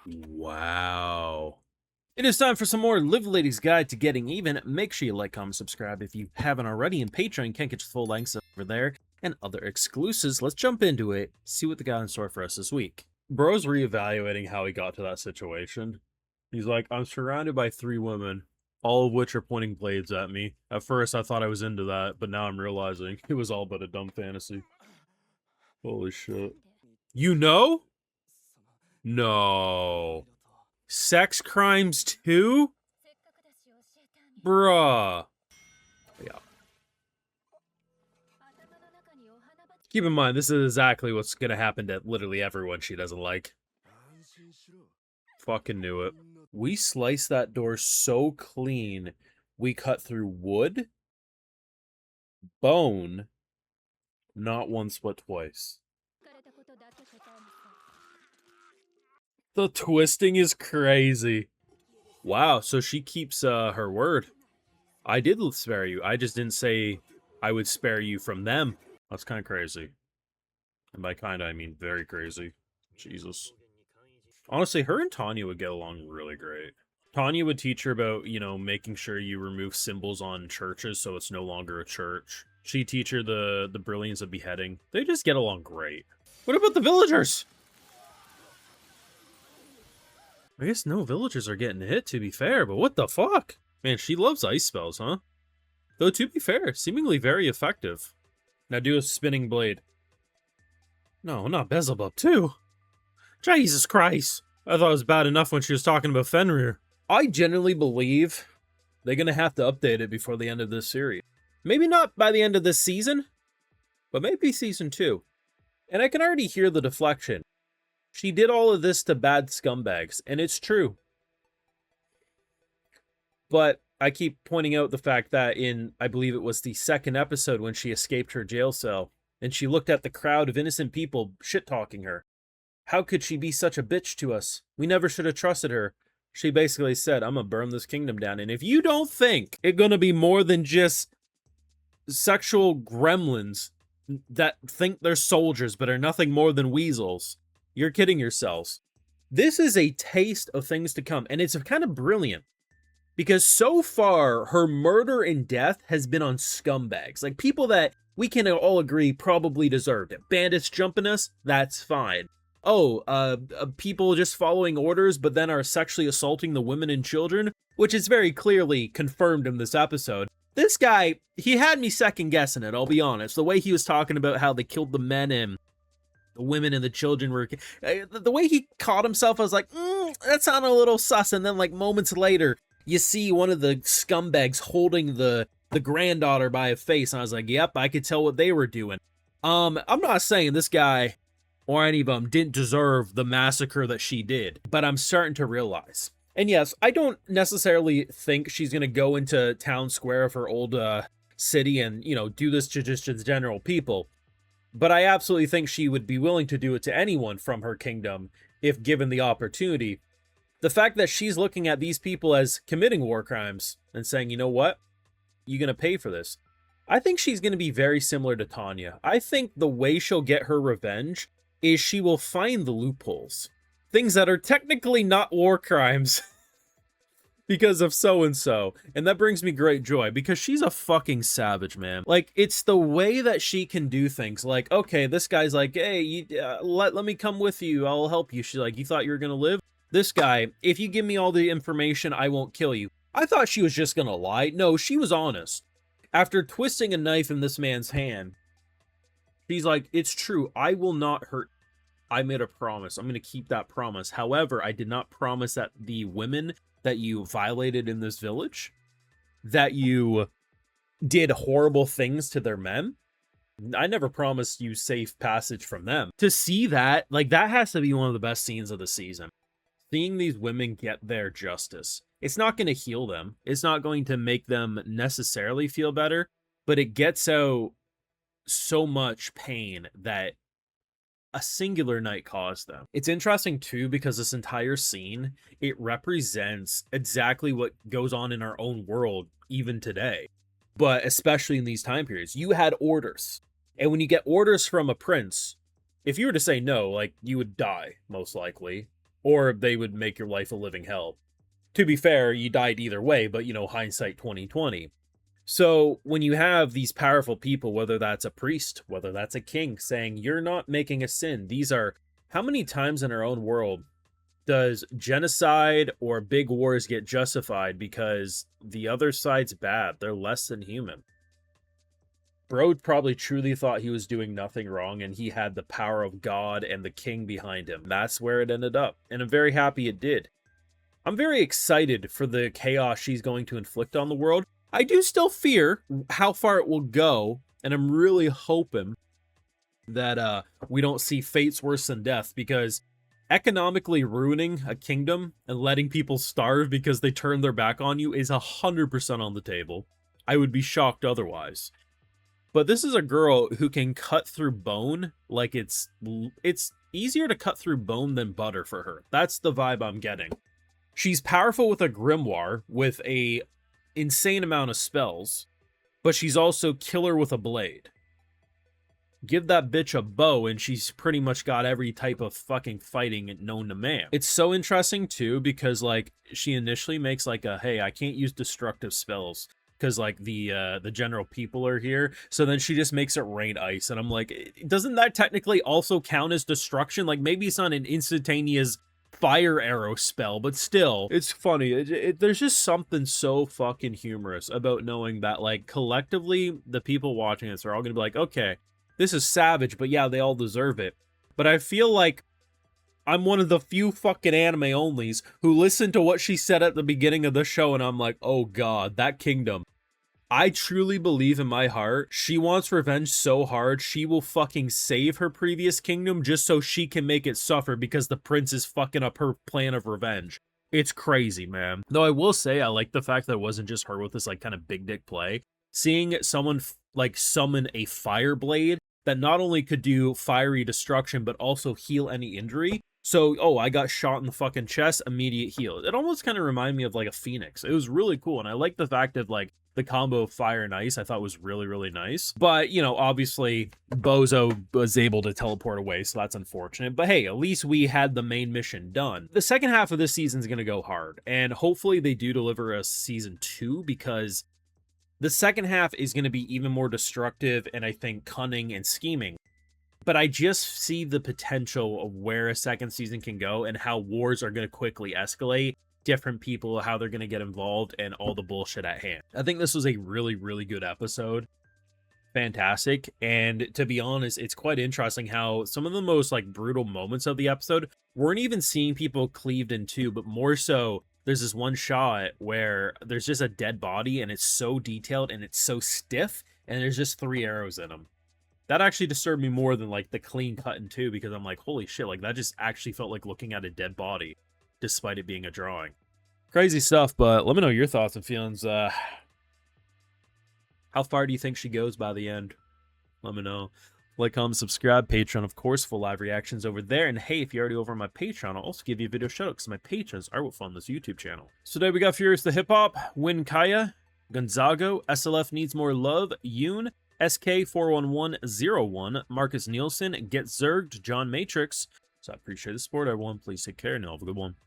Wow. It is time for some more Livid Lady's Guide to Getting Even. Make sure you like, comment, subscribe if you haven't already, and Patreon can't get your full lengths over there and other exclusives. Let's jump into it, see what they got in store for us this week. Bro's reevaluating how he got to that situation. He's like, I'm surrounded by 3 women, all of which are pointing blades at me. At first, I thought I was into that, but now I'm realizing it was all but a dumb fantasy. Holy shit. You know? No. Sex crimes too? Bruh. Yeah. Keep in mind, this is exactly what's gonna happen to literally everyone she doesn't like. Fucking knew it. We sliced that door so clean, we cut through wood, bone, not once but twice. The twisting is crazy. Wow, so she keeps her word. I did spare you. I just didn't say I would spare you from them. That's kind of crazy. And by kind, I mean very crazy. Jesus. Honestly, her and Tanya would get along really great. Tanya would teach her about, you know, making sure you remove symbols on churches so it's no longer a church. She'd teach her the brilliance of beheading. They just get along great. What about the villagers? I guess no villagers are getting hit, to be fair, but what the fuck? Man, she loves ice spells, huh? Though, to be fair, seemingly very effective. Now do a spinning blade. No, not Beelzebub, too. Jesus Christ. I thought it was bad enough when she was talking about Fenrir. I genuinely believe they're going to have to update it before the end of this series. Maybe not by the end of this season, but maybe season 2. And I can already hear the deflection. She did all of this to bad scumbags, and it's true. But I keep pointing out the fact that in, I believe it was the 2nd episode when she escaped her jail cell, and she looked at the crowd of innocent people shit-talking her. How could she be such a bitch to us? We never should have trusted her. She basically said, I'm gonna burn this kingdom down. And if you don't think it's gonna be more than just sexual gremlins that think they're soldiers but are nothing more than weasels, you're kidding yourselves. This is a taste of things to come, and it's kind of brilliant. Because so far, her murder and death has been on scumbags. Like, people that we can all agree probably deserved it. Bandits jumping us, that's fine. Oh, people just following orders but then are sexually assaulting the women and children, which is very clearly confirmed in this episode. This guy, he had me second guessing it, I'll be honest. The way he was talking about how they killed the men and the women and the children were... The way he caught himself, I was like, that sounded a little sus. And then, like, moments later, you see one of the scumbags holding the granddaughter by a face, and I was like, yep, I could tell what they were doing. I'm not saying this guy or any of them didn't deserve the massacre that she did, but I'm starting to realize. And yes, I don't necessarily think she's going to go into town square of her old city and, you know, do this to just the general people. But I absolutely think she would be willing to do it to anyone from her kingdom if given the opportunity. The fact that she's looking at these people as committing war crimes and saying, you know what, you're going to pay for this. I think she's going to be very similar to Tanya. I think the way she'll get her revenge is she will find the loopholes. Things that are technically not war crimes because of so-and-so. And that brings me great joy because she's a fucking savage, man. Like, it's the way that she can do things. Like, okay, this guy's like, hey, let me come with you. I'll help you. She's like, you thought you were going to live? This guy, if you give me all the information, I won't kill you. I thought she was just going to lie. No, she was honest. After twisting a knife in this man's hand, she's like, it's true. I will not hurt. I made a promise. I'm going to keep that promise. However, I did not promise that the women that you violated in this village, that you did horrible things to their men, I never promised you safe passage from them. To see that, like, that has to be one of the best scenes of the season. Seeing these women get their justice. It's not going to heal them. It's not going to make them necessarily feel better, but it gets out so much pain that a singular night caused them. It's interesting too because this entire scene, it represents exactly what goes on in our own world even today, but especially in these time periods. You had orders, and when you get orders from a prince, if you were to say no, like, you would die most likely. or they would make your life a living hell. To be fair, you died either way, but hindsight 2020. So when you have these powerful people, whether that's a priest, whether that's a king, saying you're not making a sin, these are, how many times in our own world does genocide or big wars get justified because the other side's bad? They're less than human. Bro probably truly thought he was doing nothing wrong, and he had the power of God and the king behind him. That's where it ended up, and I'm very happy it did. I'm very excited for the chaos she's going to inflict on the world. I do still fear how far it will go, and I'm really hoping that we don't see fates worse than death, because economically ruining a kingdom and letting people starve because they turn their back on you is 100% on the table. I would be shocked otherwise. But this is a girl who can cut through bone like it's easier to cut through bone than butter for her. That's the vibe I'm getting. She's powerful with a grimoire with a insane amount of spells, but she's also killer with a blade. Give that bitch a bow and she's pretty much got every type of fucking fighting known to man. It's so interesting too, because like she initially makes like a, hey, I can't use destructive spells because like the general people are here. So then she just makes it rain ice, and I'm like, doesn't that technically also count as destruction? Like maybe it's not an instantaneous fire arrow spell, but still, it's funny. There's just something so fucking humorous about knowing that like collectively the people watching this are all gonna be like, okay, this is savage, but yeah, they all deserve it. But I feel like I'm one of the few fucking anime onlys who listened to what she said at the beginning of the show, and I'm like, oh god, that kingdom. I truly believe in my heart, she wants revenge so hard, she will fucking save her previous kingdom just so she can make it suffer because the prince is fucking up her plan of revenge. It's crazy, man. Though I will say, I like the fact that it wasn't just her with this like kind of big dick play. Seeing someone like summon a fire blade that not only could do fiery destruction, but also heal any injury. So, oh, I got shot in the fucking chest, immediate heal. It almost kind of reminded me of like a phoenix. It was really cool, and I like the fact of like the combo of fire and ice. I thought was really, really nice. But, obviously, Bozo was able to teleport away, so that's unfortunate. But hey, at least we had the main mission done. The second half of this season is going to go hard, and hopefully they do deliver us season 2, because the second half is going to be even more destructive and I think cunning and scheming. But I just see the potential of where a second season can go and how wars are going to quickly escalate, different people, how they're going to get involved, and all the bullshit at hand. I think this was a really, really good episode. Fantastic. And to be honest, it's quite interesting how some of the most like brutal moments of the episode weren't even seeing people cleaved in two, but more so there's this one shot where there's just a dead body and it's so detailed and it's so stiff and there's just 3 arrows in them. That actually disturbed me more than like the clean cut in 2, because I'm like, holy shit, like that just actually felt like looking at a dead body despite it being a drawing. Crazy stuff, but let me know your thoughts and feelings. How far do you think she goes by the end? Let me know. Like, comment, subscribe, Patreon, of course, full live reactions over there. And hey, if you're already over on my Patreon, I'll also give you a video shout out because my patrons are what fund this YouTube channel. So today we got Furious the Hip Hop, Win Kaya, Gonzago, SLF Needs More Love, Yoon, SK41101, Marcus Nielsen, Get Zerged, John Matrix. So I appreciate the support, everyone. Please take care and have a good one.